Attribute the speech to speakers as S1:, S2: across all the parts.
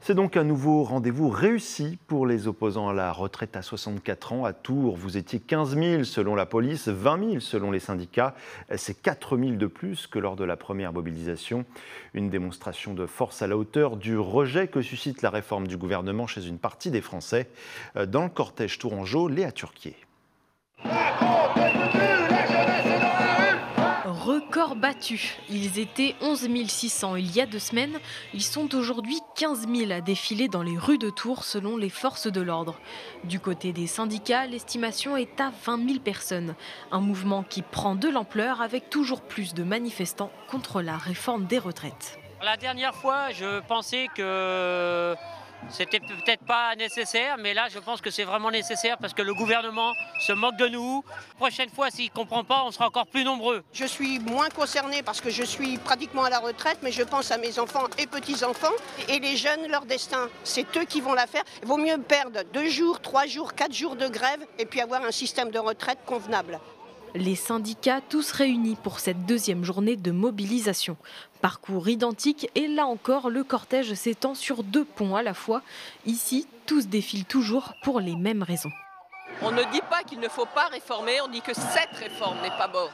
S1: C'est donc un nouveau rendez-vous réussi pour les opposants à la retraite à 64 ans. À Tours, vous étiez 15 000 selon la police, 20 000 selon les syndicats. C'est 4 000 de plus que lors de la première mobilisation. Une démonstration de force à la hauteur du rejet que suscite la réforme du gouvernement chez une partie des Français. Dans le cortège tourangeau, Léa Turquier.
S2: Record battu. Ils étaient 11 600 il y a 2 semaines. Ils sont aujourd'hui 15 000 à défiler dans les rues de Tours selon les forces de l'ordre. Du côté des syndicats, l'estimation est à 20 000 personnes. Un mouvement qui prend de l'ampleur avec toujours plus de manifestants contre la réforme des retraites.
S3: La dernière fois, je pensais que c'était peut-être pas nécessaire, mais là je pense que c'est vraiment nécessaire parce que le gouvernement se moque de nous. Prochaine fois, s'il ne comprend pas, on sera encore plus nombreux.
S4: Je suis moins concernée parce que je suis pratiquement à la retraite, mais je pense à mes enfants et petits-enfants. Et les jeunes, leur destin, c'est eux qui vont la faire. Il vaut mieux perdre 2 jours, 3 jours, 4 jours de grève et puis avoir un système de retraite convenable.
S2: Les syndicats tous réunis pour cette deuxième journée de mobilisation. Parcours identique et là encore, le cortège s'étend sur 2 ponts à la fois. Ici, tous défilent toujours pour les mêmes raisons.
S5: On ne dit pas qu'il ne faut pas réformer, on dit que cette réforme n'est pas bonne.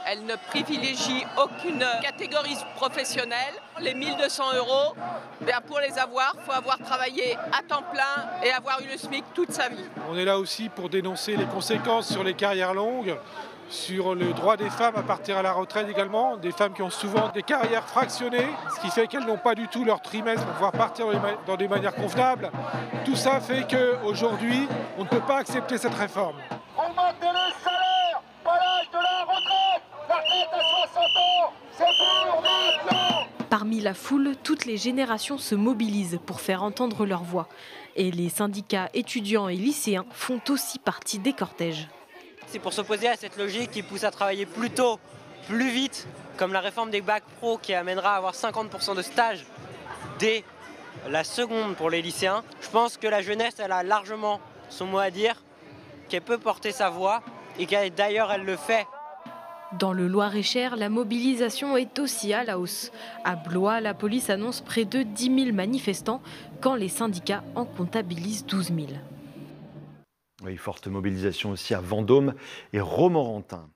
S5: Elle ne privilégie aucune catégorie professionnelle. Les 1 200 €, pour les avoir, il faut avoir travaillé à temps plein et avoir eu le SMIC toute sa vie.
S6: On est là aussi pour dénoncer les conséquences sur les carrières longues, sur le droit des femmes à partir à la retraite également, des femmes qui ont souvent des carrières fractionnées, ce qui fait qu'elles n'ont pas du tout leur trimestre pour pouvoir partir dans des manières convenables. Tout ça fait qu'aujourd'hui, on ne peut pas accepter cette réforme.
S7: Augmenter le salaire, pas l'âge de la retraite. La retraite à 60 ans, c'est pour maintenant.
S2: Parmi la foule, toutes les générations se mobilisent pour faire entendre leur voix. Et les syndicats étudiants et lycéens font aussi partie des cortèges.
S3: C'est pour s'opposer à cette logique qui pousse à travailler plus tôt, plus vite, comme la réforme des bacs pro qui amènera à avoir 50% de stage dès la seconde pour les lycéens. Je pense que la jeunesse, elle a largement son mot à dire, qu'elle peut porter sa voix et qu'elle d'ailleurs elle le fait.
S2: Dans le Loir-et-Cher, la mobilisation est aussi à la hausse. À Blois, la police annonce près de 10 000 manifestants quand les syndicats en comptabilisent 12 000.
S1: Oui, forte mobilisation aussi à Vendôme et Romorantin.